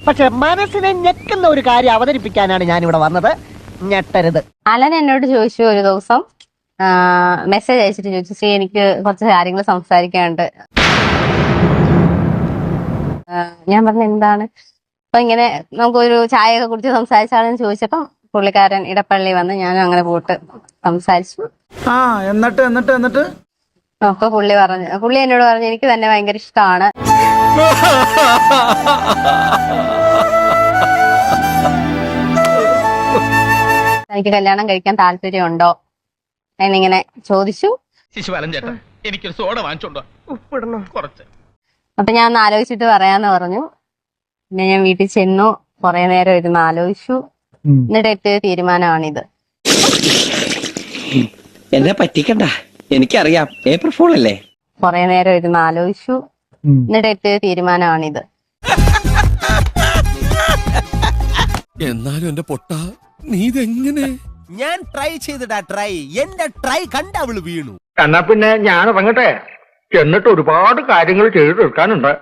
പക്ഷെ മനസ്സിനെ ഞെക്കുന്ന ഒരു കാര്യം അവതരിപ്പിക്കാനാണ് ഞാൻ ഇവിടെ വന്നത്. ഞെട്ടരുത്. അലൻ എന്നോട് ചോദിച്ചു ഒരു ദിവസം, മെസ്സേജ് അയച്ചിട്ട് ചോദിച്ചു, ശ്രീ എനിക്ക് കുറച്ച് കാര്യങ്ങൾ സംസാരിക്കാനുണ്ട്. ഞാൻ പറഞ്ഞു എന്താണ്? അപ്പൊ ഇങ്ങനെ നമുക്കൊരു ചായയൊക്കെ കുടിച്ച് സംസാരിച്ചാണെന്ന് ചോദിച്ചപ്പോ പുള്ളിക്കാരൻ ഇടപ്പള്ളി വന്ന് ഞാനും അങ്ങനെ പോയിട്ട് സംസാരിച്ചു. എന്നിട്ട് അപ്പൊ പുള്ളി എന്നോട് പറഞ്ഞു എനിക്ക് തന്നെ ഭയങ്കര ഇഷ്ടമാണ്. എനിക്ക് കല്യാണം കഴിക്കാൻ താല്പര്യമുണ്ടോ എന്നിങ്ങനെ ചോദിച്ചു. ശിശുപാലൻ ചേട്ടാ, എനിക്കൊരു സോഡ വാങ്ങിച്ചോണ്ടോ? കുറച്ച്. അപ്പൊ ഞാൻ ഒന്ന് ആലോചിച്ചിട്ട് പറയാന്ന് പറഞ്ഞു. പിന്നെ ഞാൻ വീട്ടിൽ ചെന്നു, കുറെ നേരം ഇരുന്ന് ആലോചിച്ചു. എന്നിട്ട് എത്തിയ തീരുമാനമാണിത്. എന്നെ പറ്റിക്കണ്ട, എനിക്കറിയാം ഏപ്രിൽ ഫൂൾ അല്ലേ. കുറെ നേരം ഇരുന്ന് ആലോചിച്ചു. എന്നിട്ട് എത്തിയ തീരുമാനമാണിത്. എന്നാലും എന്റെ പൊട്ട നീ ഇതെങ്ങനെ? ഞാൻ ട്രൈ ചെയ്തിടാ ട്രൈ. എന്റെ ട്രൈ കണ്ട അവള് വീണു. എന്നാ പിന്നെ ഞാൻ ഇറങ്ങട്ടെ. എന്നിട്ട് ഒരുപാട് കാര്യങ്ങൾ ചെയ്തു തീർക്കാനുണ്ട്.